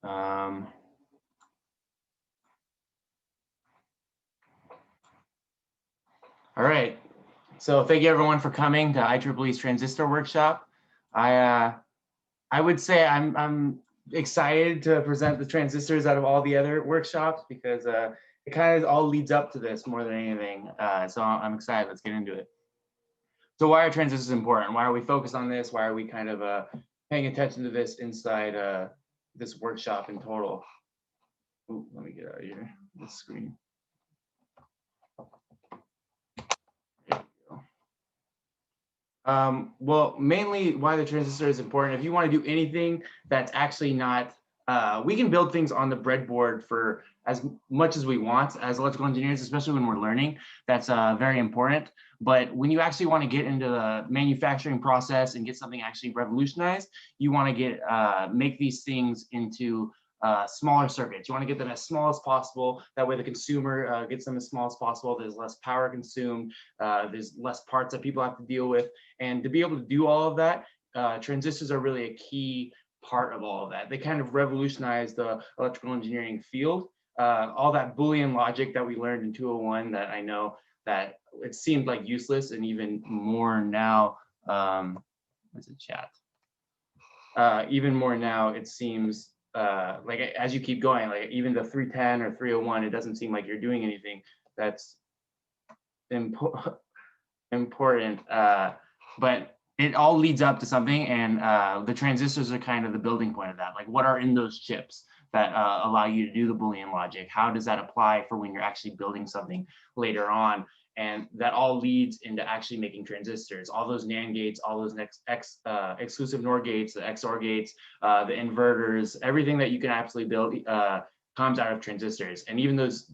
Um, all right. So thank you everyone for coming to IEEE's Transistor Workshop. I would say I'm excited to present the transistors out of all the other workshops because it kind of all leads up to this more than anything. So I'm excited. Let's get into it. So why are transistors important? Why are we focused on this? Why are we kind of paying attention to this inside this workshop in total? Ooh, let me get out of here, this screen. Well, mainly why the transistor is important. If you want to do anything that's actually not, we can build things on the breadboard for as much as we want as electrical engineers, especially when we're learning. That's very important. But when you actually want to get into the manufacturing process and get something actually revolutionized, you want to get make these things into smaller circuits. You want to get them as small as possible. That way the consumer gets them as small as possible. There's less power consumed. There's less parts that people have to deal with. And to be able to do all of that, transistors are really a key part of all of that. They kind of revolutionized the electrical engineering field. All that Boolean logic that we learned in 201 that I know that it seemed like useless, and even more now, what's the chat? Even more now, it seems like as you keep going, like even the 310 or 301, it doesn't seem like you're doing anything that's important, but it all leads up to something, and the transistors are kind of the building point of that. Like, what are in those chips that allow you to do the Boolean logic? How does that apply for when you're actually building something later on? And that all leads into actually making transistors. All those NAND gates, all those exclusive NOR gates, the XOR gates, the inverters, everything that you can absolutely build comes out of transistors. And even those,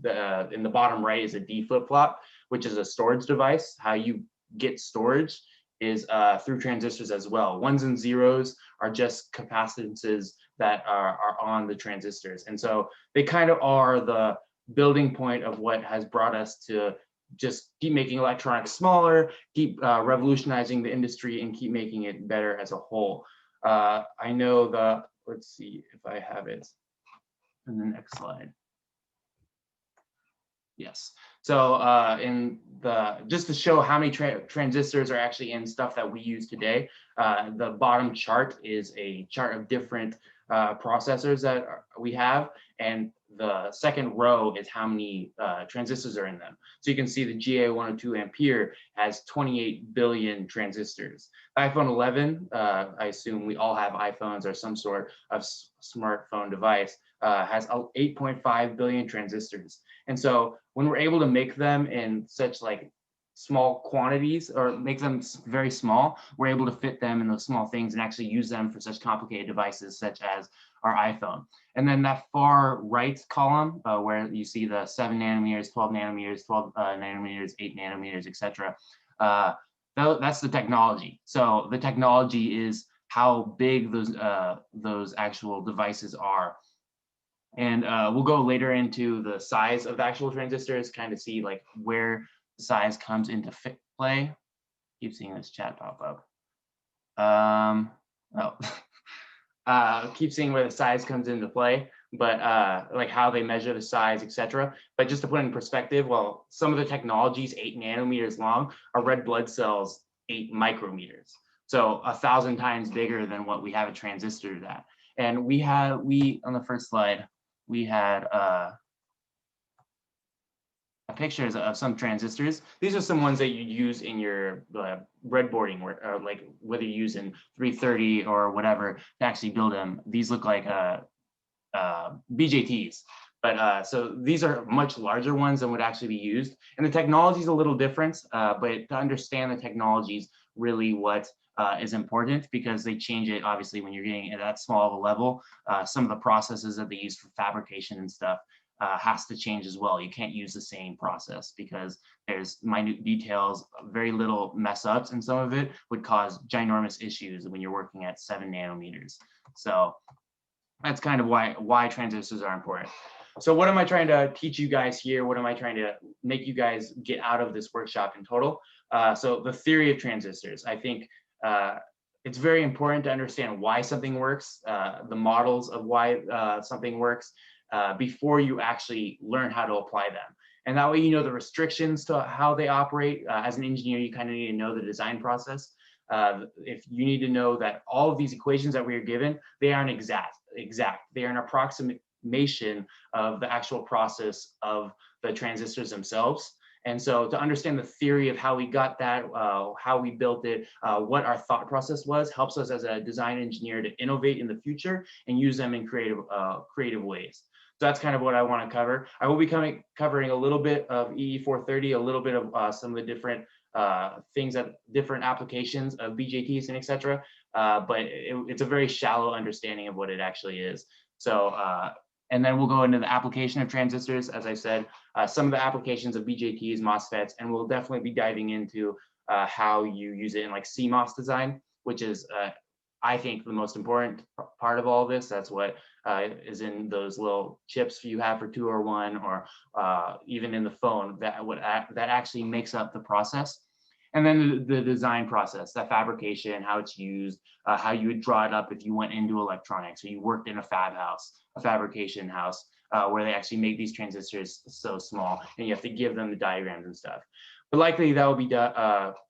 in the bottom right is a D flip-flop, which is a storage device. How you get storage is through transistors as well. Ones and zeros are just capacitances that are on the transistors. And so they kind of are the building point of what has brought us to just keep making electronics smaller, keep revolutionizing the industry, and keep making it better as a whole. I know the, let's see if I have it in the next slide. Yes. So in the, just to show how many transistors are actually in stuff that we use today, the bottom chart is a chart of different processors that we have, and the second row is how many transistors are in them. So you can see the GA102 Ampere has 28 billion transistors. iPhone 11, I assume we all have iPhones or some sort of smartphone device, has 8.5 billion transistors. And so when we're able to make them in such like small quantities, or make them very small, we're able to fit them in those small things and actually use them for such complicated devices such as our iPhone. And then that far right column, where you see the 7 nanometers, 12 nanometers, 12 nanometers, 8 nanometers, etc. That's the technology. So the technology is how big those actual devices are. And we'll go later into the size of the actual transistors, kind of see like where the size comes into play. Keep seeing this chat pop up. Keep seeing where the size comes into play, but like how they measure the size, etc. But just to put it in perspective, well, some of the technologies 8 nanometers long, are red blood cells 8 micrometers. So 1,000 times bigger than what we have a transistor at. And we on the first slide, we had pictures of some transistors. These are some ones that you use in your breadboarding, or like whether you use in 330 or whatever to actually build them. These look like BJTs, but so these are much larger ones than would actually be used. And the technology is a little different, but to understand the technology is really what is important, because they change it obviously when you're getting at that small of a level. Some of the processes that they use for fabrication and stuff has to change as well. You can't use the same process because there's minute details, very little mess ups, and some of it would cause ginormous issues when you're working at 7 nanometers. So that's kind of why transistors are important. So what am I trying to teach you guys here? What am I trying to make you guys get out of this workshop in total? So the theory of transistors, I think it's very important to understand why something works, the models of why something works, before you actually learn how to apply them. And that way, you know the restrictions to how they operate. As an engineer, you kind of need to know the design process. If you need to know that all of these equations that we are given, they aren't exact. They are an approximation of the actual process of the transistors themselves. And so to understand the theory of how we got that, how we built it, what our thought process was, helps us as a design engineer to innovate in the future and use them in creative ways. So that's kind of what I want to cover. I will be covering a little bit of EE430, a little bit of some of the different things, that different applications of BJTs and etc. But it's a very shallow understanding of what it actually is. So and then we'll go into the application of transistors, as I said, some of the applications of BJTs, MOSFETs, and we'll definitely be diving into how you use it in like CMOS design, which is, I think, the most important part of all of this. That's what is in those little chips you have for 201, or even in the phone, that actually makes up the process. And then the design process, that fabrication, how it's used, how you would draw it up if you went into electronics, or you worked in a fab house, a fabrication house, where they actually make these transistors so small, and you have to give them the diagrams and stuff. But likely that will be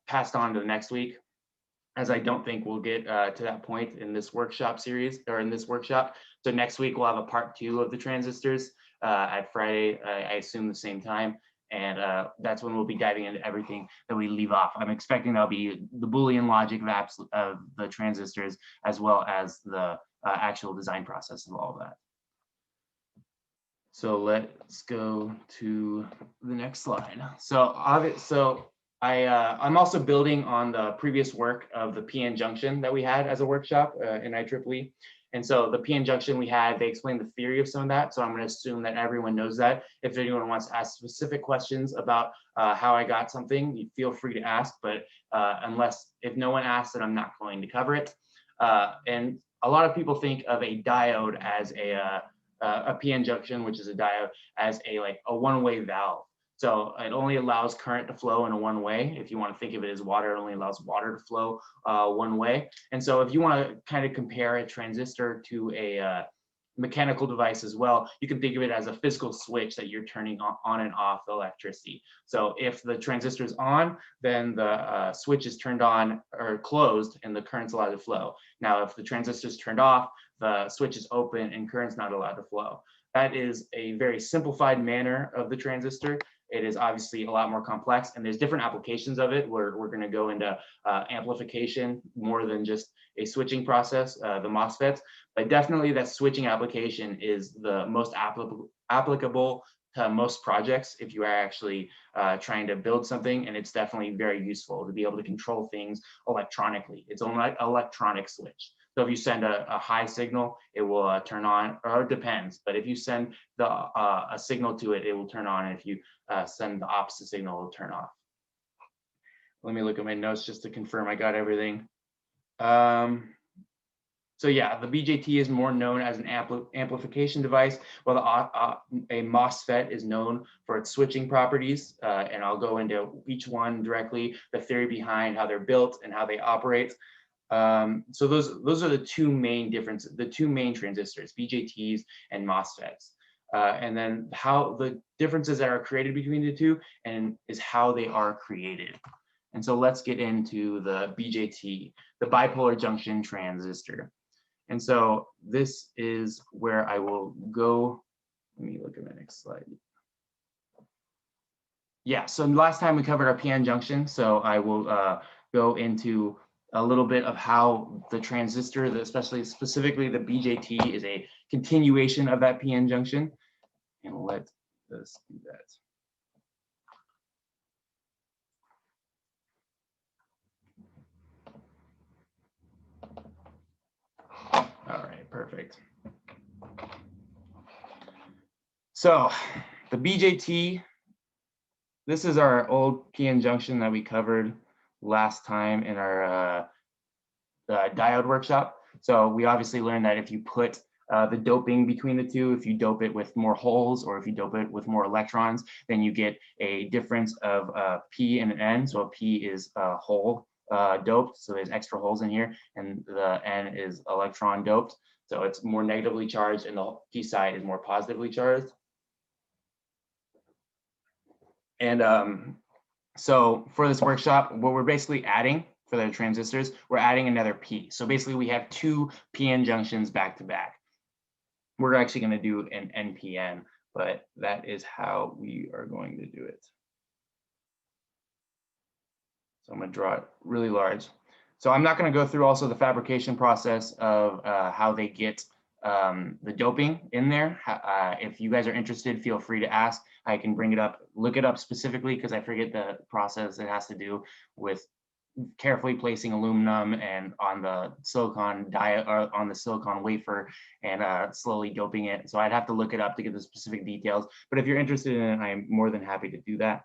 passed on to the next week, as I don't think we'll get to that point in this workshop series, or in this workshop. So next week we'll have a part 2 of the transistors at Friday, I assume the same time. And that's when we'll be diving into everything that we leave off. I'm expecting that'll be the Boolean logic of the transistors, as well as the actual design process of all of that. So let's go to the next slide. So I'm also building on the previous work of the PN junction that we had as a workshop in IEEE. And so the PN junction we had, they explained the theory of some of that. So I'm going to assume that everyone knows that. If anyone wants to ask specific questions about how I got something, you feel free to ask. But if no one asks, then I'm not going to cover it. And a lot of people think of a diode as a PN junction, which is a diode, as a one-way valve. So it only allows current to flow in a one way. If you want to think of it as water, it only allows water to flow one way. And so if you want to kind of compare a transistor to a mechanical device as well, you can think of it as a physical switch that you're turning on and off the electricity. So if the transistor is on, then the switch is turned on or closed and the current's allowed to flow. Now, if the transistor is turned off, the switch is open and current's not allowed to flow. That is a very simplified manner of the transistor. It is obviously a lot more complex, and there's different applications of it where we're going to go into amplification more than just a switching process, the MOSFETs. But definitely that switching application is the most applicable to most projects if you are actually trying to build something, and it's definitely very useful to be able to control things electronically. It's an electronic switch. So if you send a high signal, it will turn on, or it depends. But if you send a signal to it, it will turn on. And if you send the opposite signal, it will turn off. Let me look at my notes just to confirm I got everything. So yeah, the BJT is more known as an amplification device, while a MOSFET is known for its switching properties. And I'll go into each one directly, the theory behind how they're built and how they operate. So those are the two main differences, the two main transistors, BJTs and MOSFETs. And then how the differences that are created between the two and is how they are created. And so let's get into the BJT, the bipolar junction transistor. And so this is where I will go. Let me look at my next slide. Yeah, so last time we covered our PN junction. So I will go into a little bit of how the transistor, specifically the BJT, is a continuation of that PN junction. And let us do that. All right, perfect. So the BJT, this is our old PN junction that we covered last time in our diode workshop. So we obviously learned that if you put the doping between the two, if you dope it with more holes or if you dope it with more electrons, then you get a difference of P and an N. So a P is a hole doped, so there's extra holes in here, and the N is electron doped, so it's more negatively charged, and the P side is more positively charged. And so for this workshop, what we're basically adding for the transistors, we're adding another P. So basically we have two PN junctions back to back. We're actually going to do an NPN, but that is how we are going to do it. So I'm going to draw it really large. So I'm not going to go through also the fabrication process of how they get the doping in there. If you guys are interested, feel free to ask. I can bring it up, look it up specifically, because I forget the process it has to do with carefully placing aluminum and on the silicon or on the silicon wafer and slowly doping it. So I'd have to look it up to get the specific details. But if you're interested in it, I'm more than happy to do that.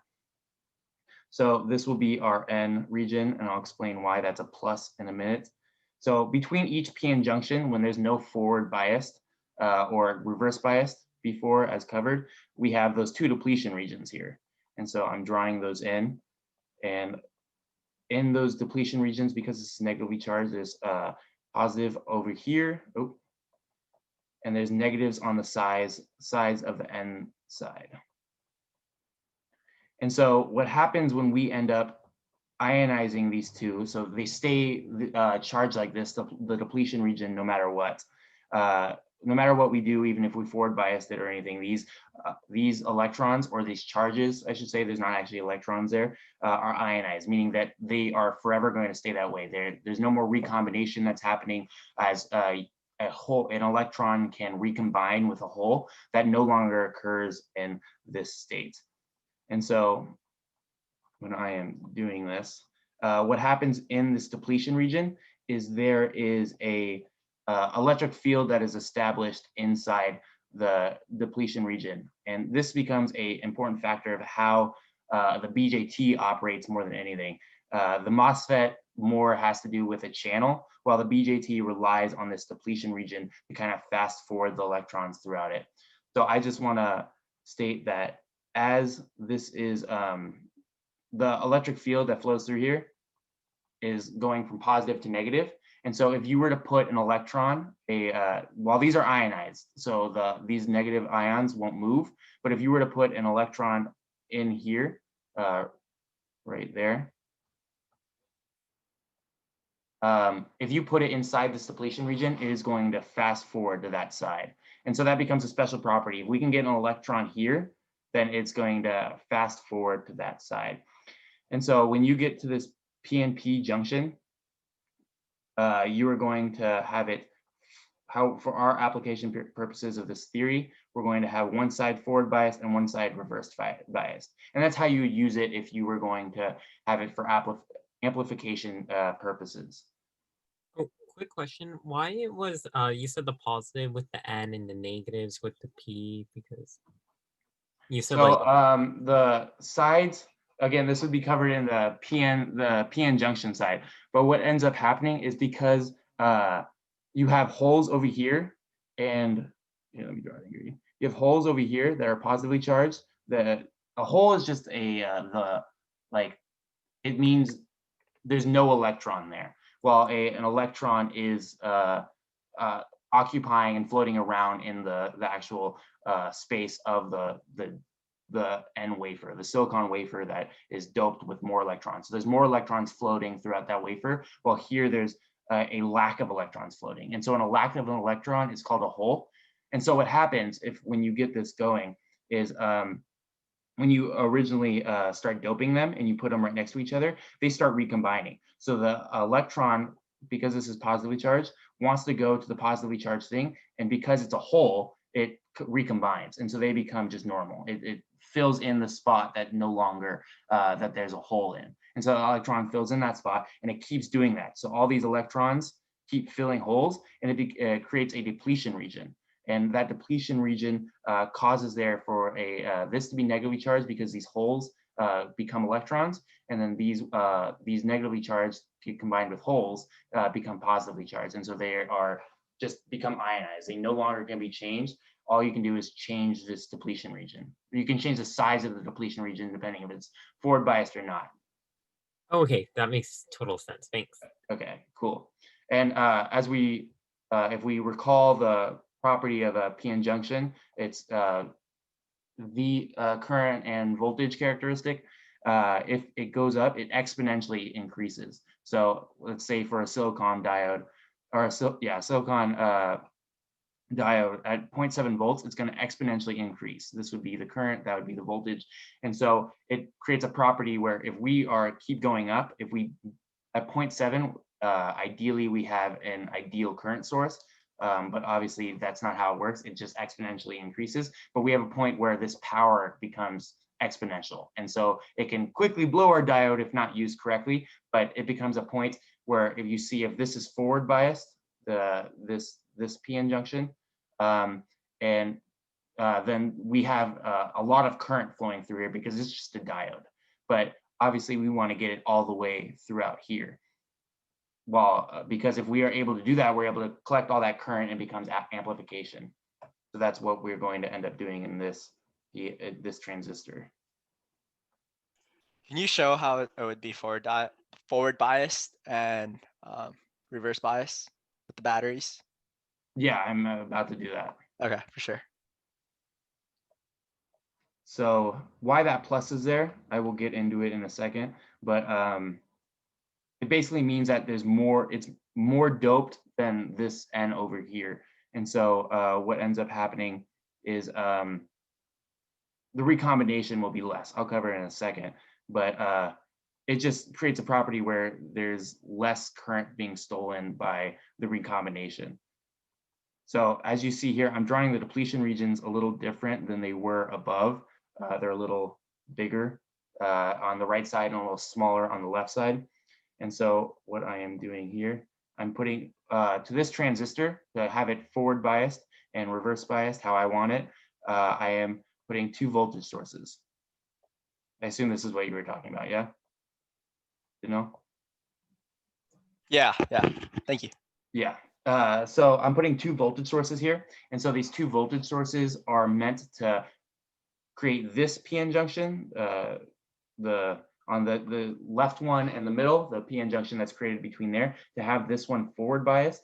So this will be our N region, and I'll explain why that's a plus in a minute. So between each PN junction, when there's no forward biased or reverse biased before as covered, we have those two depletion regions here. And so I'm drawing those in, and in those depletion regions, because it's negatively charged, there's positive over here, and there's negatives on the sides of the N side. And so what happens when we end up ionizing these two, so they stay charged like this, the depletion region, no matter what. No matter what we do, even if we forward biased it or anything, these electrons, or these charges, I should say, there's not actually electrons there, are ionized, meaning that they are forever going to stay that way. There's no more recombination that's happening, as an electron can recombine with a hole. That no longer occurs in this state. And so when I am doing this, what happens in this depletion region is there is a electric field that is established inside the depletion region. And this becomes an important factor of how the BJT operates more than anything. The MOSFET more has to do with a channel, while the BJT relies on this depletion region to kind of fast forward the electrons throughout it. So I just want to state that as this is the electric field that flows through here is going from positive to negative. And so if you were to put an electron, while these are ionized, so these negative ions won't move, but if you were to put an electron in here, right there, if you put it inside this depletion region, it is going to fast forward to that side. And so that becomes a special property. If we can get an electron here, then it's going to fast forward to that side. And so when you get to this PNP junction, you are going to have it, for our application purposes of this theory, we're going to have one side forward biased and one side reversed biased. And that's how you would use it if you were going to have it for amplification purposes. Oh, quick question. Why it was you said the positive with the N and the negatives with the P, because you said So like the sides, again, this would be covered in the PN junction side. But what ends up happening is because you have holes over here, and here, let me draw it here. You have holes over here that are positively charged. A hole is just it means there's no electron there. While an electron is occupying and floating around in the actual space of the N wafer, the silicon wafer that is doped with more electrons. So there's more electrons floating throughout that wafer, while here there's a lack of electrons floating. And so in a lack of an electron is called a hole. And so what happens when you get this going is when you originally start doping them and you put them right next to each other, they start recombining. So the electron, because this is positively charged, wants to go to the positively charged thing. And because it's a hole, it recombines. And so they become just normal. It fills in the spot that no longer, that there's a hole in. And so the electron fills in that spot, and it keeps doing that. So all these electrons keep filling holes, and it creates a depletion region. And that depletion region causes for this to be negatively charged, because these holes become electrons, and then these negatively charged combined with holes become positively charged, and so they are just become ionized. They no longer can be changed. All you can do is change this depletion region. You can change the size of the depletion region depending if it's forward biased or not. Okay, that makes total sense. Thanks. Okay, cool. And if we recall the property of a PN junction, it's the current and voltage characteristic. If it goes up, it exponentially increases. So let's say for a silicon diode, or silicon diode at 0.7 volts, it's going to exponentially increase. This would be the current, that would be the voltage. And so it creates a property where if we keep going up, if we at 0.7, ideally we have an ideal current source, but obviously that's not how it works. It just exponentially increases. But we have a point where this power becomes exponential. And so it can quickly blow our diode if not used correctly, but it becomes a point where if you see if this is forward biased, this PN junction, and then we have a lot of current flowing through here because it's just a diode. But obviously we want to get it all the way throughout here. Well, because if we are able to do that, we're able to collect all that current and becomes amplification. So that's what we're going to end up doing in this transistor. Can you show how it would be forward biased and reverse biased with the batteries? Yeah, I'm about to do that. Okay, for sure. So why that plus is there, I will get into it in a second, but it basically means that it's more doped than this N over here. And so what ends up happening is the recombination will be less. I'll cover it in a second, but it just creates a property where there's less current being stolen by the recombination. So as you see here, I'm drawing the depletion regions a little different than they were above. They're a little bigger on the right side and a little smaller on the left side. And so what I am doing here, I'm putting to this transistor to have it forward biased and reverse biased how I want it. I am putting 2 voltage sources. I assume this is what you were talking about, yeah? You know? Yeah. Thank you. Yeah. So I'm putting 2 voltage sources here. And so these 2 voltage sources are meant to create this PN junction, on the left one and the middle, the PN junction that's created between there, to have this one forward biased,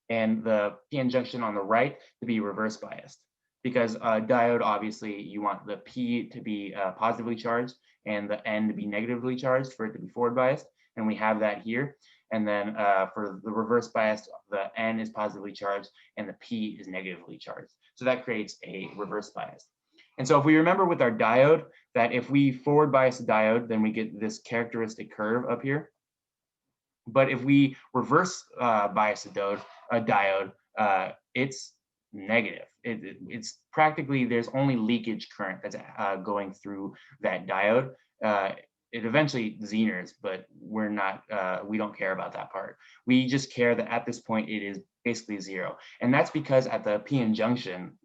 and the PN junction on the right to be reverse biased. Because diode, obviously, you want the P to be positively charged and the N to be negatively charged for it to be forward biased. And we have that here. And then for the reverse biased, the N is positively charged and the P is negatively charged. So that creates a reverse bias. And so if we remember with our diode, that if we forward bias a diode, then we get this characteristic curve up here. But if we reverse bias a diode, it's negative. It's practically, there's only leakage current that's going through that diode. It eventually Zehners, but we're not, we don't care about that part. We just care that at this point it is basically 0. And that's because at the PN junction,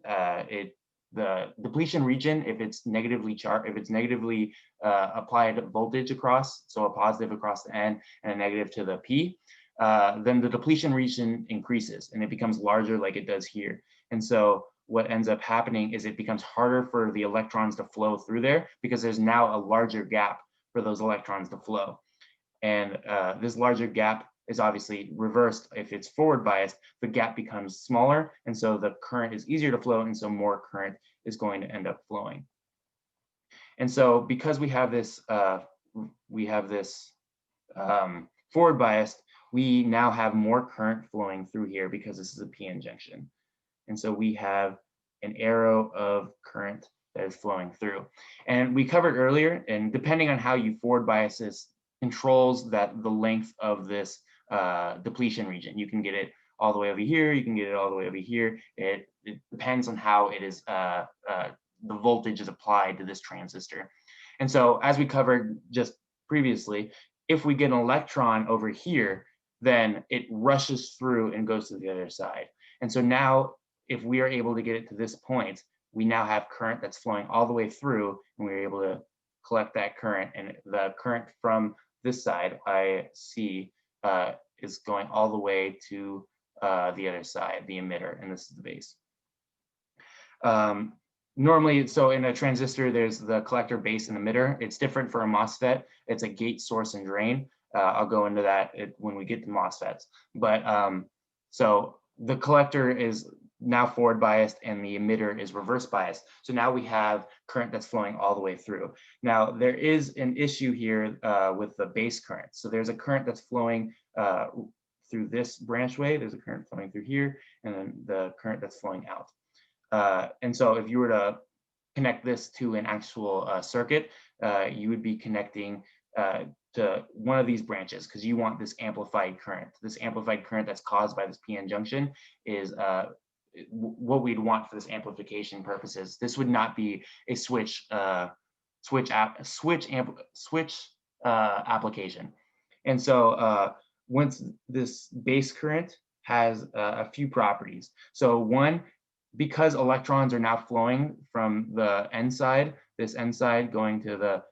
the depletion region, if it's negatively charged, if it's negatively applied voltage across, so a positive across the N and a negative to the P, then the depletion region increases and it becomes larger like it does here. And so what ends up happening is it becomes harder for the electrons to flow through there because there's now a larger gap for those electrons to flow. And this larger gap is obviously reversed. If it's forward biased, the gap becomes smaller, and so the current is easier to flow, and so more current is going to end up flowing. And so because we have this forward biased, we now have more current flowing through here because this is a PN junction. And so we have an arrow of current that is flowing through. And we covered earlier, and depending on how you forward bias this, controls that the length of this depletion region. You can get it all the way over here, you can get it all the way over here. It depends on how it is, the voltage is applied to this transistor. And so as we covered just previously, if we get an electron over here, then it rushes through and goes to the other side. And so now if we are able to get it to this point, we now have current that's flowing all the way through, and we're able to collect that current. And the current from this side, I see, is going all the way to the other side, the emitter, and this is the base. normally, so in a transistor, there's the collector, base, and emitter. It's different for a MOSFET. It's a gate, source, and drain. I'll go into that when we get to MOSFETs. But so the collector is now forward biased and the emitter is reverse biased. So now we have current that's flowing all the way through. Now there is an issue here with the base current. So there's a current that's flowing through this branchway. There's a current flowing through here, and then the current that's flowing out. And so if you were to connect this to an actual circuit, you would be connecting to one of these branches because you want this amplified current. This amplified current that's caused by this PN junction is what we'd want for this amplification purposes. This would not be a switch application. And so once this base current has a few properties. So one, because electrons are now flowing from the N side, this N side going to the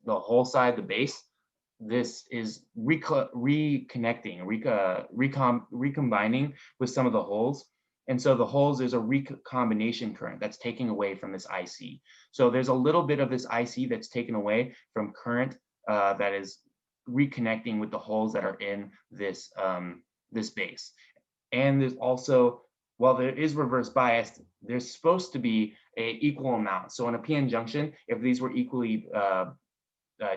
whole side, the base, this is reconnecting, recombining with some of the holes. And so the holes, there's a recombination current that's taking away from this IC. So there's a little bit of this IC that's taken away from current that is reconnecting with the holes that are in this, this base. And there's also, while there is reverse bias, there's supposed to be an equal amount. So in a PN junction, if these were equally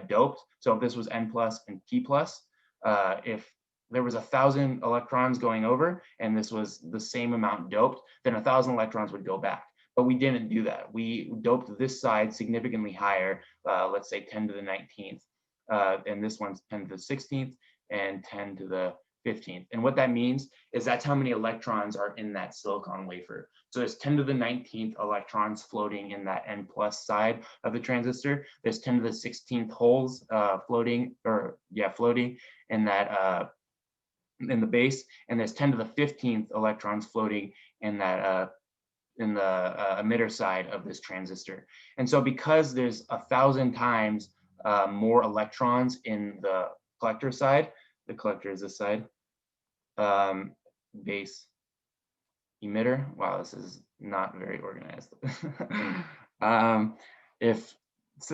doped, so if this was N plus and P plus, if there was 1,000 electrons going over and this was the same amount doped, then 1,000 electrons would go back. But we didn't do that. We doped this side significantly higher, let's say 10 to the 19th, and this one's 10 to the 16th and 10 to the 15th. And what that means is that's how many electrons are in that silicon wafer. So there's 10 to the 19th electrons floating in that N plus side of the transistor. There's 10 to the 16th holes floating in that in the base, and there's 10 to the 15th electrons floating in that in the emitter side of this transistor. And so because there's 1,000 times more electrons in the collector side, the collector is this side, base, emitter. Wow, this is not very organized.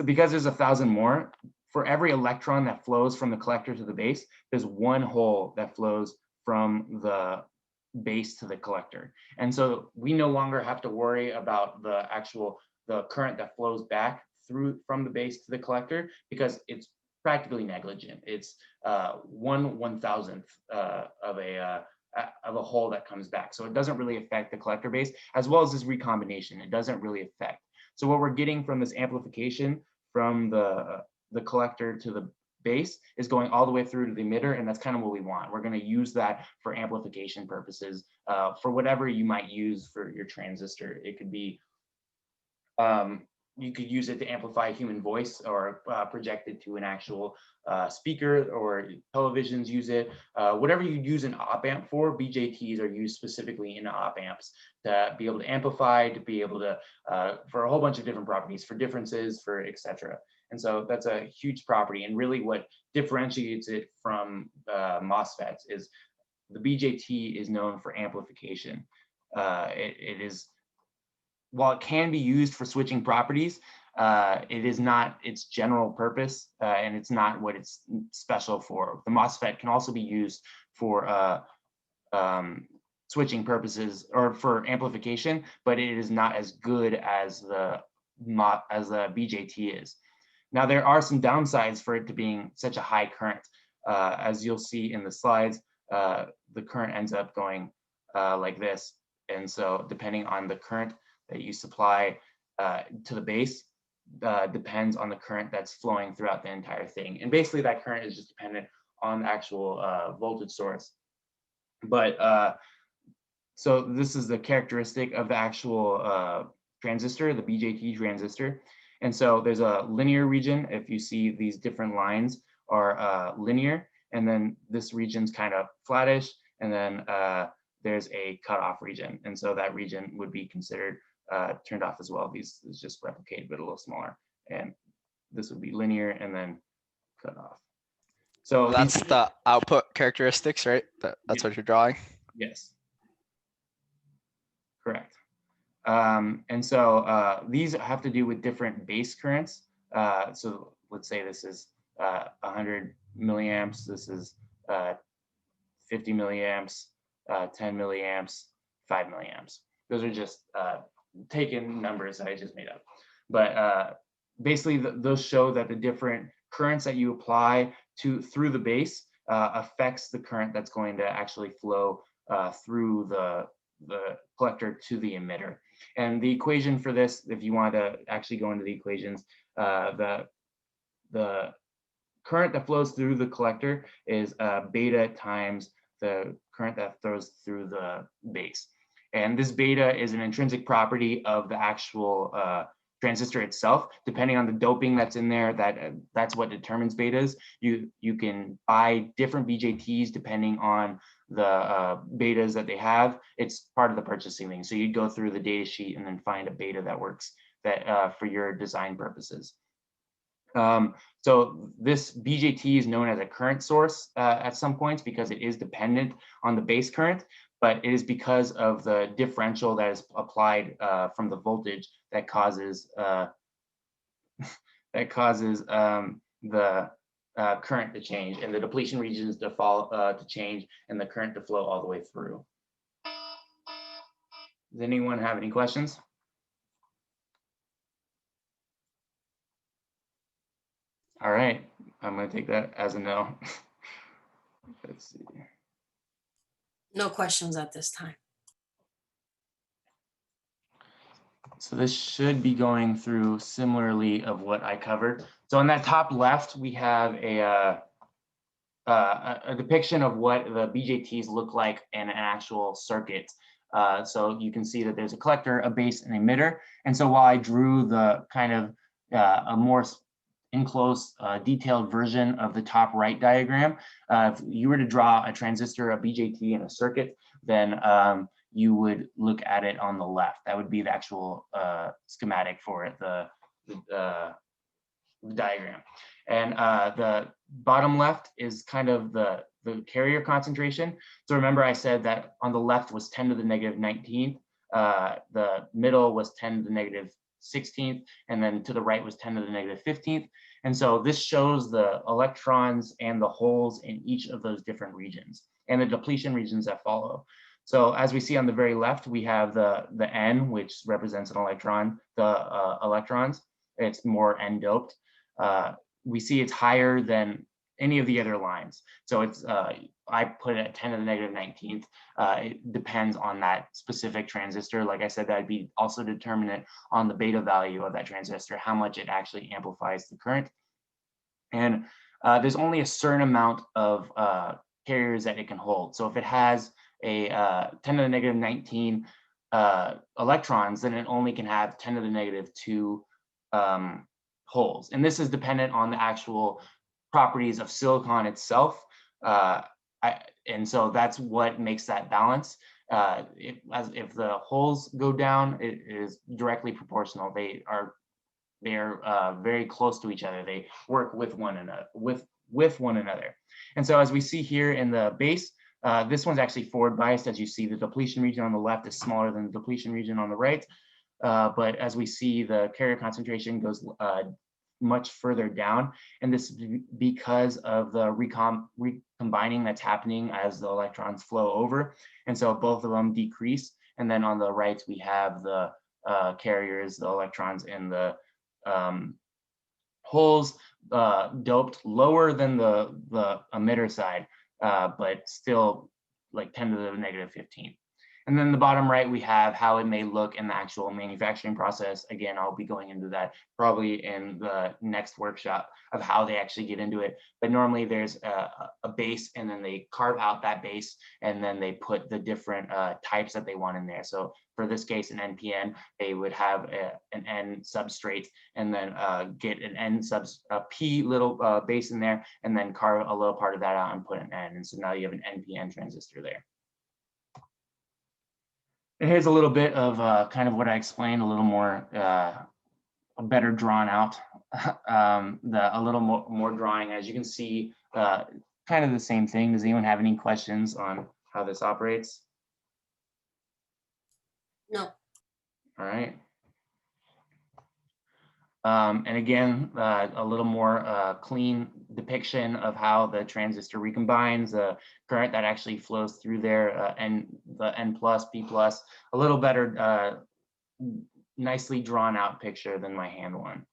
Because there's 1,000 more, for every electron that flows from the collector to the base, there's one hole that flows from the base to the collector. And so we no longer have to worry about the current that flows back through from the base to the collector because it's practically negligent. It's 1/1000th of a hole that comes back. So it doesn't really affect the collector base, as well as this recombination. It doesn't really affect. So what we're getting from this amplification from the collector to the base is going all the way through to the emitter, and that's kind of what we want. We're going to use that for amplification purposes for whatever you might use for your transistor. It could be you could use it to amplify human voice or project it to an actual speaker, or televisions use it. Whatever you use an op amp for, BJTs are used specifically in op amps to be able to amplify, to be able to, for a whole bunch of different properties, for differences, for etc. And so that's a huge property. And really what differentiates it from MOSFETs is the BJT is known for amplification. It is, while it can be used for switching properties, it is not its general purpose, and it's not what it's special for. The MOSFET can also be used for switching purposes or for amplification, but it is not as good as the BJT is. Now, there are some downsides for it to being such a high current. As you'll see in the slides, the current ends up going like this. And so depending on the current that you supply to the base depends on the current that's flowing throughout the entire thing. And basically that current is just dependent on the actual voltage source. But so this is the characteristic of the actual transistor, the BJT transistor. And so there's a linear region. If you see these different lines are linear, and then this region's kind of flattish, and then there's a cutoff region. And so that region would be considered turned off as well. These is just replicated, but a little smaller. And this would be linear and then cut off. So that's the output characteristics, right? That's what you're drawing. Yes. Correct. And so these have to do with different base currents. So let's say this is 100 milliamps, this is 50 milliamps, 10 milliamps, 5 milliamps. Those are just taken numbers that I just made up. But basically, those show that the different currents that you apply through the base affects the current that's going to actually flow through the collector to the emitter. And the equation for this, if you want to actually go into the equations, the current that flows through the collector is beta times the current that flows through the base. And this beta is an intrinsic property of the actual transistor itself. Depending on the doping that's in there, that's what determines betas. You can buy different BJTs depending on the betas that they have. It's part of the purchasing thing. So you'd go through the data sheet and then find a beta that works for your design purposes. So this BJT is known as a current source at some points because it is dependent on the base current, but it is because of the differential that is applied from the voltage that causes the current to change and the depletion regions to change and the current to flow all the way through. Does anyone have any questions? All right, I'm going to take that as a no. Let's see. No questions at this time. So this should be going through similarly of what I covered. So on that top left, we have a depiction of what the BJTs look like in an actual circuit. So you can see that there's a collector, a base, and emitter. And so while I drew the kind of a more enclosed detailed version of the top right diagram, if you were to draw a transistor, a BJT, in a circuit, then you would look at it on the left. That would be the actual schematic for it, the diagram. And the bottom left is kind of the carrier concentration. So remember I said that on the left was 10 to the negative 19th, the middle was 10 to the negative 16th, and then to the right was 10 to the negative 15th. And so this shows the electrons and the holes in each of those different regions and the depletion regions that follow. So as we see on the very left, we have the N, which represents an electron, the electrons. It's more N doped. We see it's higher than any of the other lines. So it's, I put it at 10 to the negative 19th. It depends on that specific transistor. Like I said, that'd be also determinant on the beta value of that transistor, how much it actually amplifies the current. And there's only a certain amount of carriers that it can hold. So if it has a 10 to the negative 19 electrons, then it only can have 10 to the negative 2 holes. And this is dependent on the actual properties of silicon itself. And so that's what makes that balance. If the holes go down, it is directly proportional. They are very close to each other. They work with one another. With one another. And so as we see here in the base, this one's actually forward biased. As you see, the depletion region on the left is smaller than the depletion region on the right. But as we see, the carrier concentration goes much further down, and this is because of the recombining that's happening as the electrons flow over, and so both of them decrease. And then on the right, we have the carriers, the electrons, and the holes doped lower than the emitter side, but still like 10 to the negative 15. And then the bottom right, we have how it may look in the actual manufacturing process. Again, I'll be going into that probably in the next workshop of how they actually get into it. But normally there's a base, and then they carve out that base, and then they put the different types that they want in there. So for this case, an NPN, they would have an N substrate, and then get an N P little base in there, and then carve a little part of that out and put an N. And so now you have an NPN transistor there. And here's a little bit of kind of what I explained, a little more, better drawn out, a little more drawing. As you can see, kind of the same thing. Does anyone have any questions on how this operates? No. All right. And again, a little more clean depiction of how the transistor recombines the current that actually flows through there, and the N plus, P plus, a little better, nicely drawn out picture than my hand one.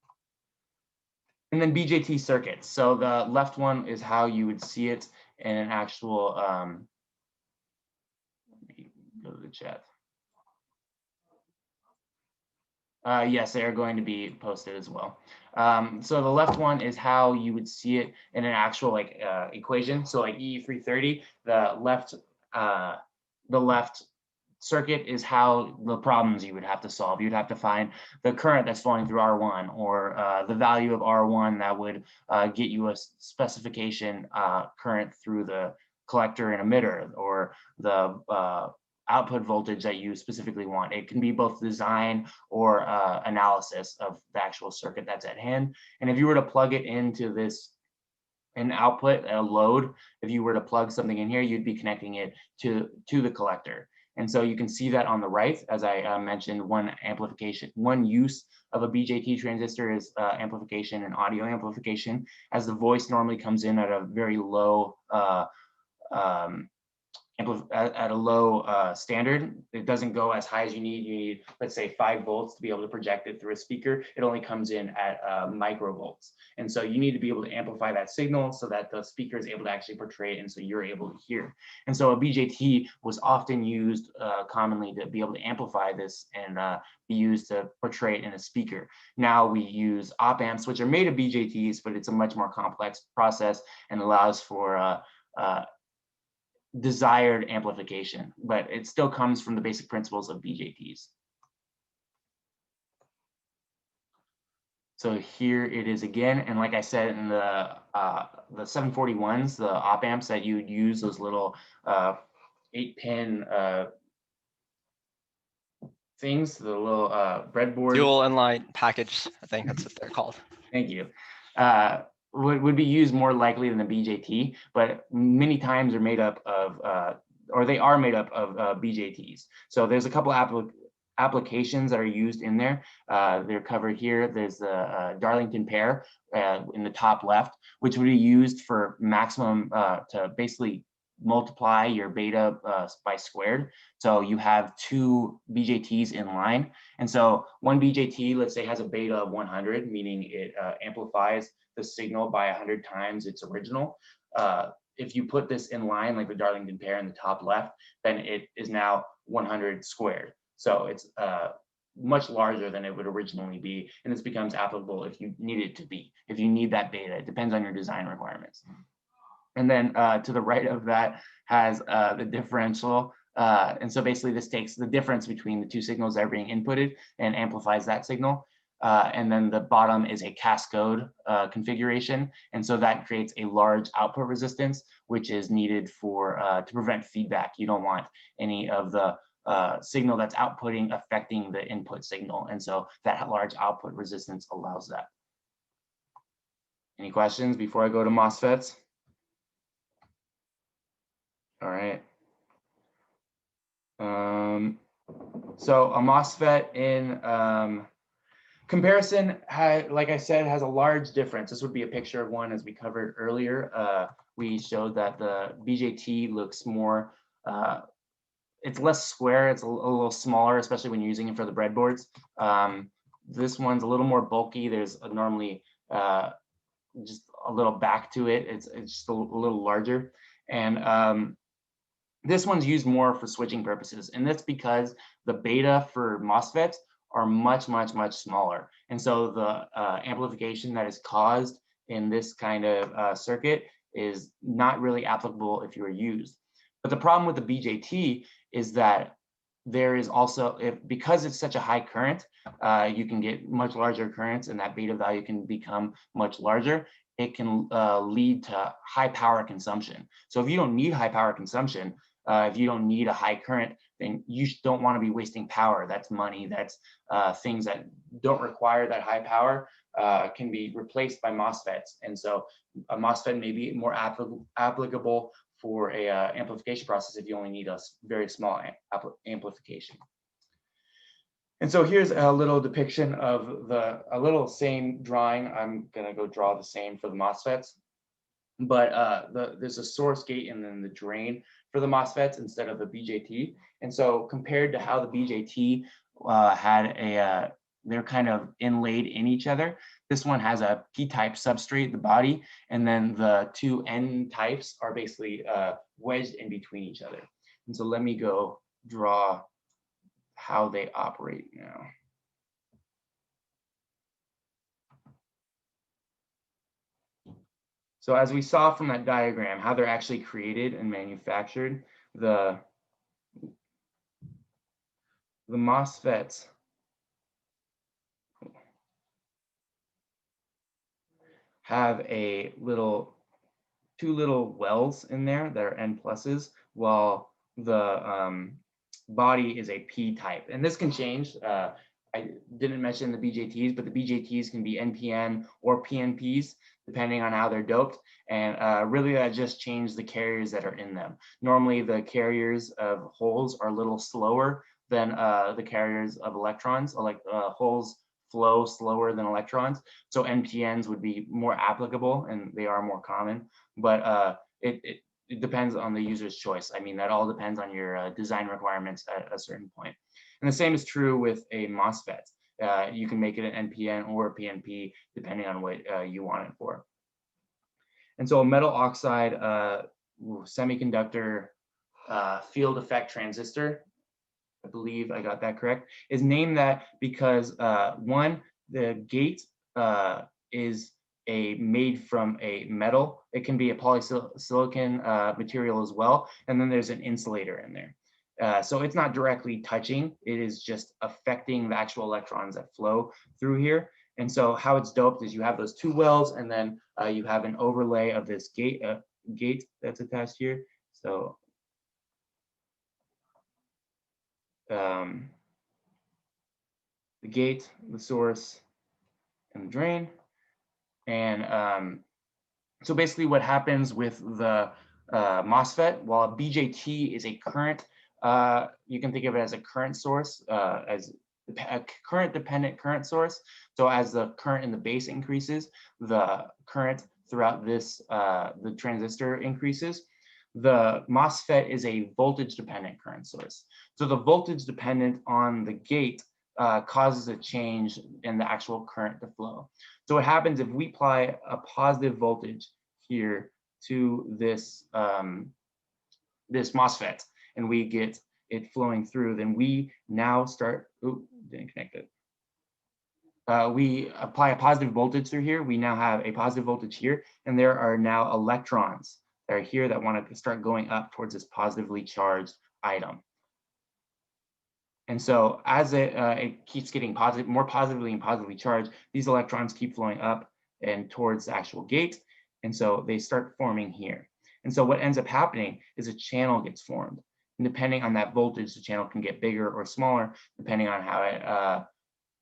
And then BJT circuits. So the left one is how you would see it in an actual, let me go to the chat. Yes, they are going to be posted as well. So the left one is how you would see it in an actual like equation. So like E330, the left circuit is how the problems you would have to solve. You'd have to find the current that's flowing through R1, or the value of R1 that would get you a specification current through the collector and emitter, or the output voltage that you specifically want. It can be both design or analysis of the actual circuit that's at hand. And if you were to plug it into this, an output, a load, if you were to plug something in here, you'd be connecting it to the collector. And so you can see that on the right, as I mentioned, one use of a BJT transistor is amplification and audio amplification, as the voice normally comes in at a very low at a low standard. It doesn't go as high as you need. You need, let's say, 5 volts to be able to project it through a speaker. It only comes in at microvolts. And so you need to be able to amplify that signal so that the speaker is able to actually portray it, and so you're able to hear. And so a BJT was often used commonly to be able to amplify this and be used to portray it in a speaker. Now we use op amps, which are made of BJTs, but it's a much more complex process and allows for desired amplification, but it still comes from the basic principles of BJTs. So here it is again, and like I said, in the 741s, the op amps that you would use, those little 8-pin things, the little breadboard. Dual inline package, I think that's what they're called. Thank you. Would be used more likely than the BJT, but many times are made up of, or they are made up of BJTs. So there's a couple applications that are used in there. They're covered here. There's the Darlington pair in the top left, which would be used for maximum to basically multiply your beta by squared. So you have 2 BJTs in line. And so one BJT, let's say, has a beta of 100, meaning it amplifies the signal by 100 times its original. If you put this in line, like the Darlington pair in the top left, then it is now 100 squared. So it's much larger than it would originally be. And this becomes applicable if you need it to be, if you need that beta. It depends on your design requirements. And then to the right of that has the differential. And so basically this takes the difference between the 2 signals that are being inputted and amplifies that signal. And then the bottom is a cascode configuration. And so that creates a large output resistance, which is needed for to prevent feedback. You don't want any of the signal that's outputting affecting the input signal. And so that large output resistance allows that. Any questions before I go to MOSFETs? All right. So a MOSFET in comparison, like I said, has a large difference. This would be a picture of one as we covered earlier. We showed that the BJT looks more, it's less square, it's a little smaller, especially when you're using it for the breadboards. This one's a little more bulky. There's normally just a little back to it. It's just a little larger. And this one's used more for switching purposes. And that's because the beta for MOSFETs are much, much, much smaller. And so the amplification that is caused in this kind of circuit is not really applicable if you are used. But the problem with the BJT is that there is also, because it's such a high current, you can get much larger currents, and that beta value can become much larger. It can lead to high power consumption. So if you don't need high power consumption, if you don't need a high current, then you don't want to be wasting power. That's money. That's things that don't require that high power can be replaced by MOSFETs. And so a MOSFET may be more applicable for a amplification process if you only need a very small amplification. And so here's a little depiction of a little same drawing. I'm gonna go draw the same for the MOSFETs, but there's a source gate and then the drain for the MOSFETs instead of the BJT. And so compared to how the BJT had they're kind of inlaid in each other. This one has a P-type substrate, the body, and then the two N types are basically wedged in between each other. And so let me go draw how they operate now. So as we saw from that diagram, how they're actually created and manufactured, the MOSFETs have two little wells in there that are N pluses, while the body is a P type. And this can change. I didn't mention the BJTs, but the BJTs can be NPN or PNPs, depending on how they're doped. And really that just changed the carriers that are in them. Normally the carriers of holes are a little slower than the carriers of electrons. Like holes flow slower than electrons. So NPNs would be more applicable and they are more common, but it depends on the user's choice. I mean, that all depends on your design requirements at a certain point. And the same is true with a MOSFET. You can make it an NPN or a PNP, depending on what you want it for. And so a metal oxide semiconductor field effect transistor, I believe I got that correct, is named that because one, the gate is made from a metal. It can be a polysilicon material as well. And then there's an insulator in there. So it's not directly touching, it is just affecting the actual electrons that flow through here. And so how it's doped is you have those two wells and then you have an overlay of this gate that's attached here. So the gate, the source, and the drain. And so basically what happens with the MOSFET, while a BJT is a current, you can think of it as a current source, as a current dependent current source. So as the current in the base increases, the current throughout this, the transistor increases. The MOSFET is a voltage dependent current source. So the voltage dependent on the gate causes a change in the actual current to flow. So what happens if we apply a positive voltage here to this this MOSFET and we get it flowing through, then we now start, didn't connect it. We apply a positive voltage through here. We now have a positive voltage here, and there are now electrons that are here that want to start going up towards this positively charged item. And so as it keeps getting more positively and positively charged, these electrons keep flowing up and towards the actual gate. And so they start forming here. And so what ends up happening is a channel gets formed. And depending on that voltage, the channel can get bigger or smaller, depending on how it,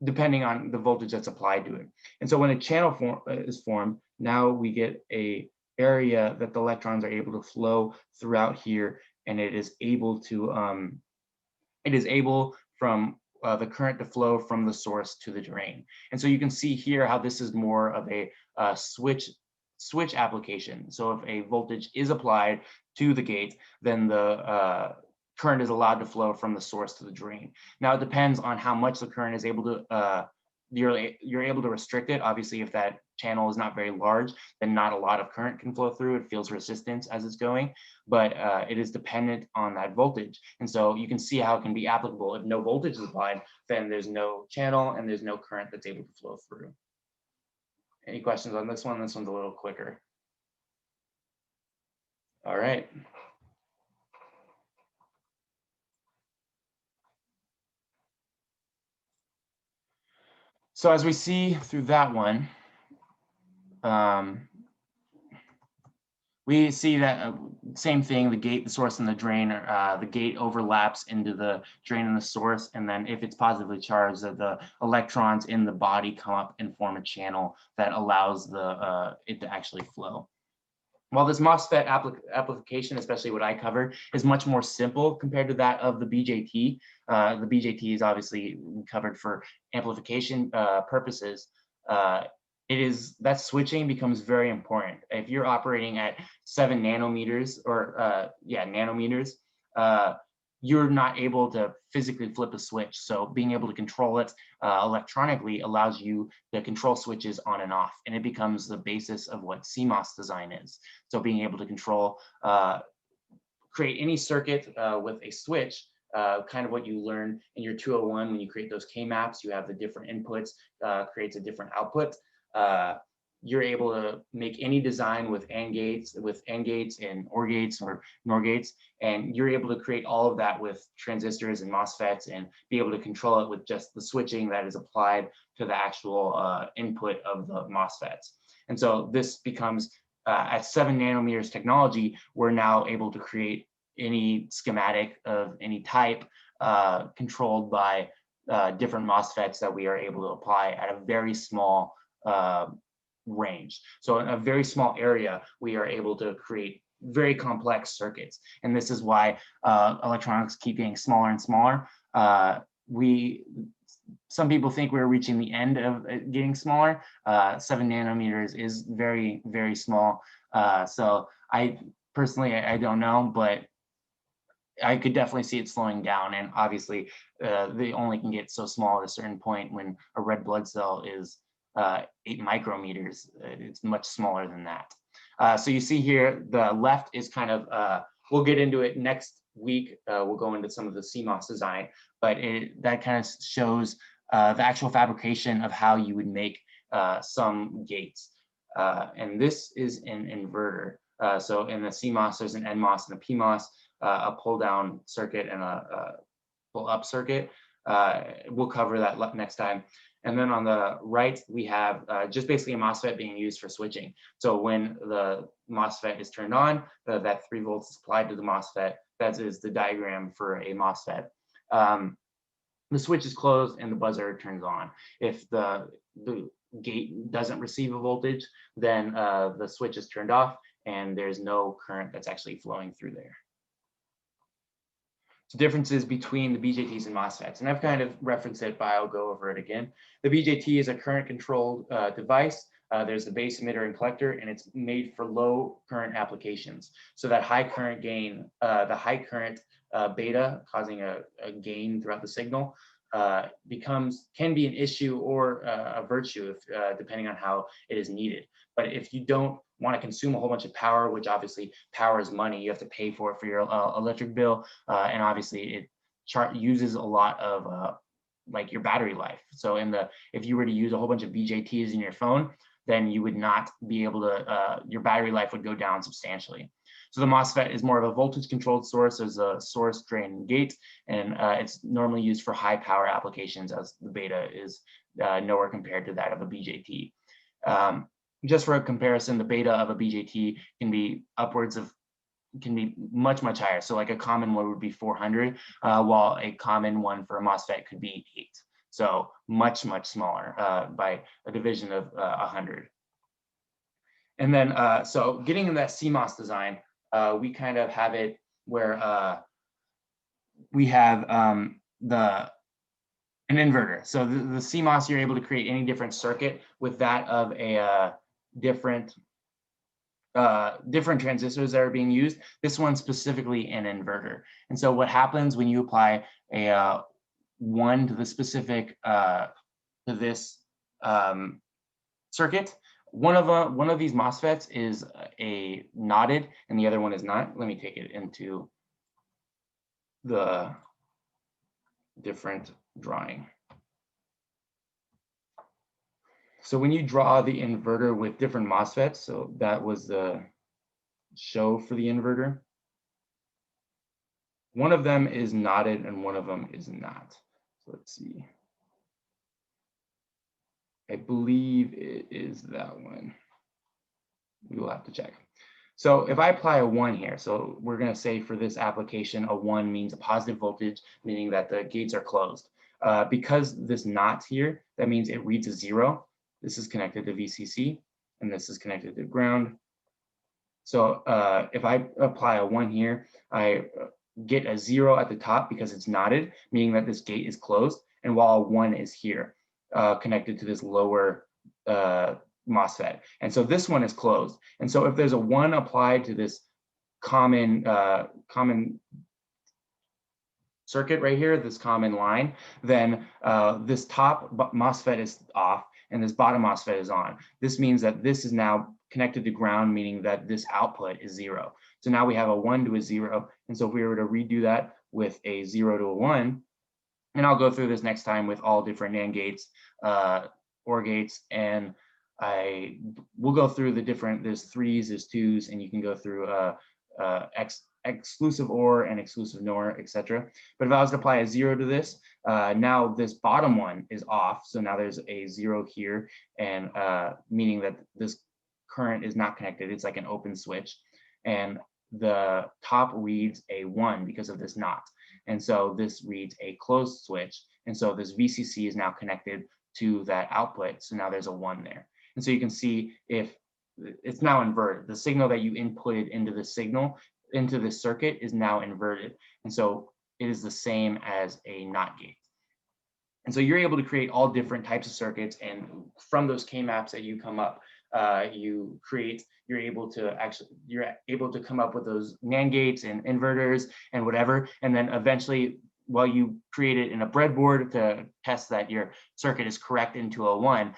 depending on the voltage that's applied to it. And so when a channel is formed, now we get a area that the electrons are able to flow throughout here, and it is able to from the current to flow from the source to the drain. And so you can see here how this is more of a switch application. So if a voltage is applied to the gate, then the current is allowed to flow from the source to the drain. Now it depends on how much the current is able to, you're able to restrict it. Obviously, if that channel is not very large, then not a lot of current can flow through. It feels resistance as it's going, but it is dependent on that voltage. And so you can see how it can be applicable. If no voltage is applied, then there's no channel and there's no current that's able to flow through. Any questions on this one? This one's a little quicker. All right. So as we see through that one, we see that same thing, the gate, the source, and the drain, the gate overlaps into the drain and the source, and then if it's positively charged, the electrons in the body come up and form a channel that allows it to actually flow. While this MOSFET application, especially what I cover, is much more simple compared to that of the BJT. The BJT is obviously covered for amplification purposes. That switching becomes very important. If you're operating at 7 nanometers or nanometers, you're not able to physically flip a switch. So being able to control it electronically allows you to control switches on and off, and it becomes the basis of what CMOS design is. So being able to control, create any circuit with a switch, kind of what you learn in your 201 when you create those K-maps, you have the different inputs, creates a different output. You're able to make any design with AND gates and OR gates or NOR gates, and you're able to create all of that with transistors and MOSFETs and be able to control it with just the switching that is applied to the actual input of the MOSFETs. And so this becomes, at 7 nanometers technology, we're now able to create any schematic of any type controlled by different MOSFETs that we are able to apply at a very small range. So in a very small area, we are able to create very complex circuits. And this is why electronics keep getting smaller and smaller. Some people think we're reaching the end of getting smaller. 7 nanometers is very, very small. So I personally don't know, but I could definitely see it slowing down. And obviously, they only can get so small at a certain point. When a red blood cell is 8 micrometers, it's much smaller than that. So you see here, the left is kind of, we'll get into it next week. We'll go into some of the CMOS design, but that kind of shows the actual fabrication of how you would make some gates. And this is an inverter. So in the CMOS, there's an NMOS and a PMOS, a pull down circuit and a pull up circuit. We'll cover that next time. And then on the right, we have just basically a MOSFET being used for switching. So when the MOSFET is turned on, that 3 volts is applied to the MOSFET. That is the diagram for a MOSFET. The switch is closed and the buzzer turns on. If the gate doesn't receive a voltage, then the switch is turned off and there's no current that's actually flowing through there. So differences between the BJTs and MOSFETs, and I've kind of referenced it, but I'll go over it again. The BJT is a current controlled device. There's the base emitter and collector, and it's made for low current applications. So that high current gain, the high current beta causing a gain throughout the signal can be an issue or a virtue if, depending on how it is needed. But if you don't want to consume a whole bunch of power, which obviously power is money, you have to pay for it for your electric bill, and obviously it uses a lot of like your battery life. So if you were to use a whole bunch of BJTs in your phone, then you would not be able to, your battery life would go down substantially. So the MOSFET is more of a voltage controlled source. There's a source, drain, and gate, and it's normally used for high power applications, as the beta is nowhere compared to that of a BJT. Just for a comparison, the beta of a BJT can be much, much higher. So like a common one would be 400, while a common one for a MOSFET could be 8. So much, much smaller by a division of 100. And then, so getting in that CMOS design, we kind of have it where we have an inverter. So the CMOS, you're able to create any different circuit with that of a different transistors that are being used. This one's specifically an inverter. And so what happens when you apply a 1 to the specific to this circuit, one of these MOSFETs is a knotted and the other one is not. Let me take it into the different drawing. So when you draw the inverter with different MOSFETs, so that was the show for the inverter. One of them is knotted and one of them is not. So let's see. I believe it is that one. We will have to check. So if I apply a 1 here, so we're going to say for this application, a 1 means a positive voltage, meaning that the gates are closed. Because this knot here, that means it reads a 0. This is connected to VCC, and this is connected to ground. So if I apply a 1 here, I get a 0 at the top because it's knotted, meaning that this gate is closed, and while a 1 is here, connected to this lower MOSFET. And so this one is closed. And so if there's a 1 applied to this common circuit right here, this common line, then this top MOSFET is off and this bottom MOSFET is on. This means that this is now connected to ground, meaning that this output is 0. So now we have a 1 to a 0. And so if we were to redo that with a 0 to a 1, and I'll go through this next time with all different NAND gates, OR gates, and we'll go through the different, there's 3s, there's 2s, and you can go through exclusive OR and exclusive NOR, etc. But if I was to apply a 0 to this, now this bottom one is off. So now there's a 0 here, and meaning that this current is not connected. It's like an open switch. And the top reads a 1 because of this knot. And so this reads a closed switch. And so this VCC is now connected to that output. So now there's a 1 there. And so you can see if it's now inverted, the signal that you inputted into the signal, into this circuit is now inverted. And so it is the same as a NOT gate. And so you're able to create all different types of circuits, and from those K-maps that you come up, you're able to come up with those NAND gates and inverters and whatever. And then eventually, while you create it in a breadboard to test that your circuit is correct into a 1,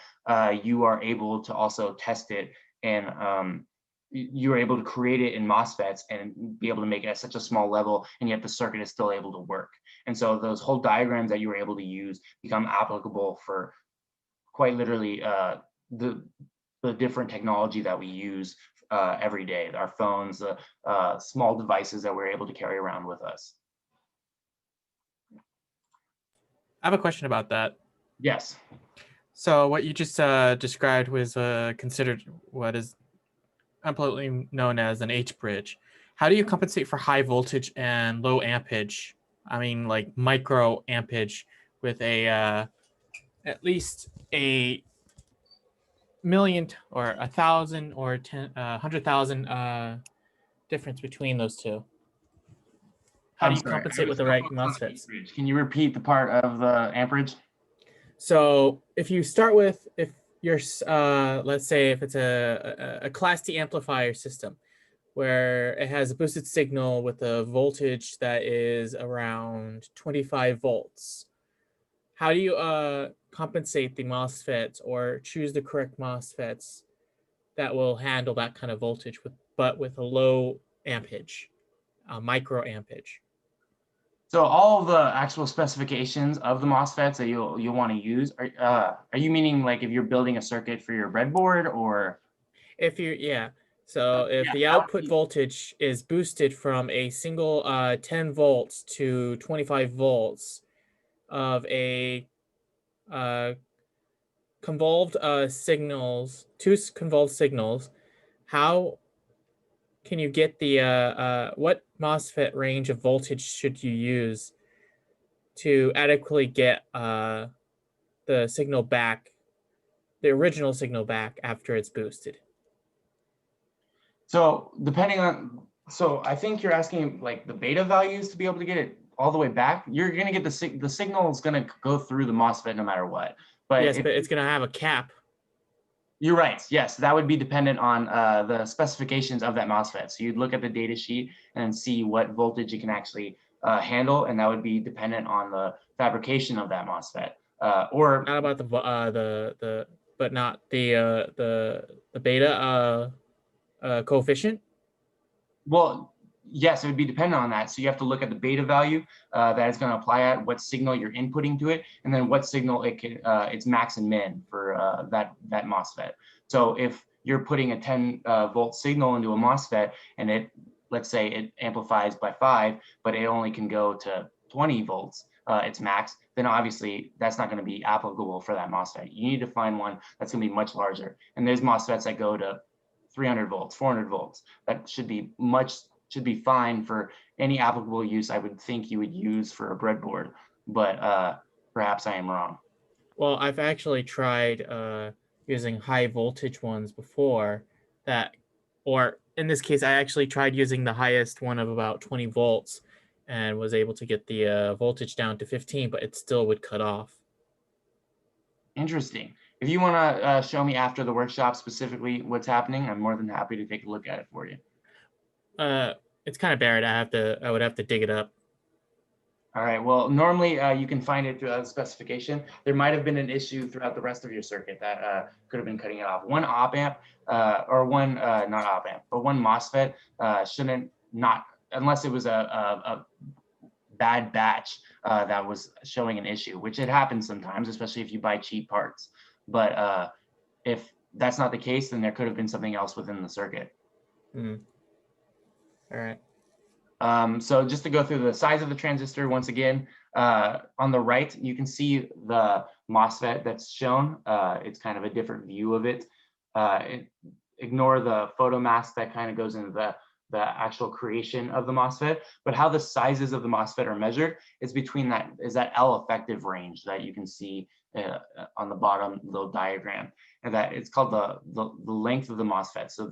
you are able to also test it, and you are able to create it in MOSFETs and be able to make it at such a small level, and yet the circuit is still able to work. And so those whole diagrams that you were able to use become applicable for quite literally the different technology that we use every day, our phones, small devices that we're able to carry around with us. I have a question about that. Yes. So what you just described was considered what is completely known as an H-bridge. How do you compensate for high voltage and low ampage? I mean, like micro ampage with a at least a million or 1,000 or 100,000 difference between those two. How do you compensate with the right MOSFETs? Can you repeat the part of the amperage? So if you start with, if you're, let's say if it's a Class D amplifier system, where it has a boosted signal with a voltage that is around 25 volts, how do you compensate the MOSFETs or choose the correct MOSFETs that will handle that kind of voltage, but with a low ampage, micro ampage? So all of the actual specifications of the MOSFETs that you'll want to use, are you meaning like if you're building a circuit for your breadboard, or? If you, yeah. So if the output voltage is boosted from a single 10 volts to 25 volts of a convolved signals, two convolved signals, how can you get the what MOSFET range of voltage should you use to adequately get the signal back, the original signal back after it's boosted? So depending on, so I think you're asking like the beta values to be able to get it all the way back. You're going to get the signal is going to go through the MOSFET no matter what. But yes, but it's going to have a cap. You're right. Yes, that would be dependent on the specifications of that MOSFET. So you'd look at the data sheet and see what voltage it can actually handle, and that would be dependent on the fabrication of that MOSFET. Or not about the but not the beta coefficient. Well, yes, it would be dependent on that. So you have to look at the beta value that it's going to apply at, what signal you're inputting to it, and then what signal it can, its max and min for that MOSFET. So if you're putting a 10 volt signal into a MOSFET and it, let's say it amplifies by 5, but it only can go to 20 volts, its max, then obviously that's not going to be applicable for that MOSFET. You need to find one that's going to be much larger. And there's MOSFETs that go to 300 volts, 400 volts. That should be fine for any applicable use I would think you would use for a breadboard, but perhaps I am wrong. Well, I've actually tried using high voltage ones before that, or in this case, I actually tried using the highest one of about 20 volts and was able to get the voltage down to 15, but it still would cut off. Interesting. If you want to show me after the workshop specifically what's happening, I'm more than happy to take a look at it for you. It's kind of buried. I would have to dig it up. All right. Well, normally you can find it throughout the specification. There might have been an issue throughout the rest of your circuit that could have been cutting it off. One op amp or one not op amp, but one MOSFET shouldn't not unless it was a bad batch that was showing an issue, which it happens sometimes, especially if you buy cheap parts. But if that's not the case, then there could have been something else within the circuit. All right. So just to go through the size of the transistor once again, on the right, you can see the MOSFET that's shown. It's kind of a different view of it. Ignore the photo mask that kind of goes into the actual creation of the MOSFET, but how the sizes of the MOSFET are measured is between that L effective range that you can see on the bottom little diagram, and that it's called the length of the MOSFET. So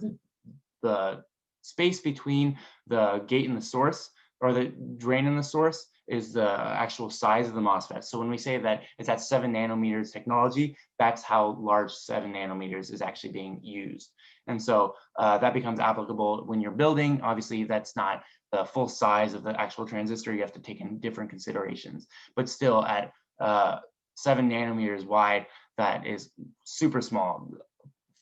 the space between the gate and the source, or the drain and the source, is the actual size of the MOSFET. So when we say that it's at 7 nanometers technology, that's how large 7 nanometers is actually being used. And so that becomes applicable when you're building. Obviously, that's not the full size of the actual transistor. You have to take in different considerations, but still at 7 nanometers wide, that is super small.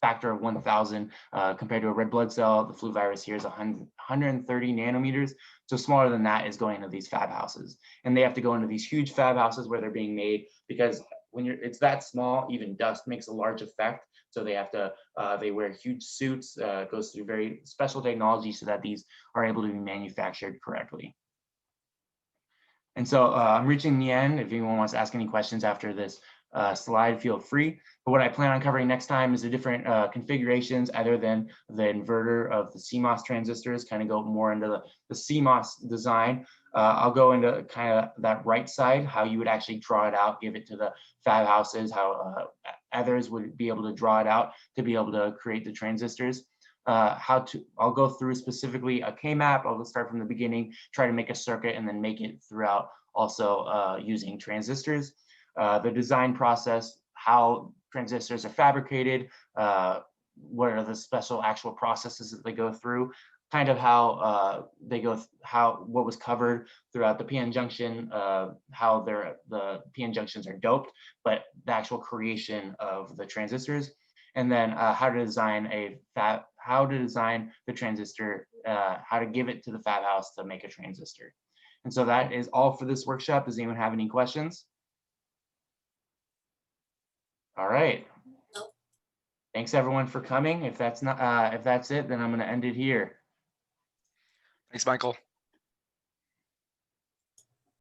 Factor of 1,000 compared to a red blood cell. The flu virus here is 130 nanometers. So smaller than that is going into these fab houses. And they have to go into these huge fab houses where they're being made, because when it's that small, even dust makes a large effect. So they have to, they wear huge suits, goes through very special technology so that these are able to be manufactured correctly. And so I'm reaching the end. If anyone wants to ask any questions after this slide, feel free. But what I plan on covering next time is the different configurations other than the inverter of the CMOS transistors, kind of go more into the CMOS design. I'll go into kind of that right side, how you would actually draw it out, give it to the fab houses, how others would be able to draw it out to be able to create the transistors. I'll go through specifically a K-map. I'll start from the beginning, try to make a circuit, and then make it throughout also using transistors. The design process, how transistors are fabricated, what are the special actual processes that they go through, kind of how what was covered throughout the PN junction, how the PN junctions are doped, but the actual creation of the transistors, and then how to design the transistor, how to give it to the fab house to make a transistor. And so that is all for this workshop. Does anyone have any questions? All right. Thanks everyone for coming. If that's it, then I'm going to end it here. Thanks, Michael.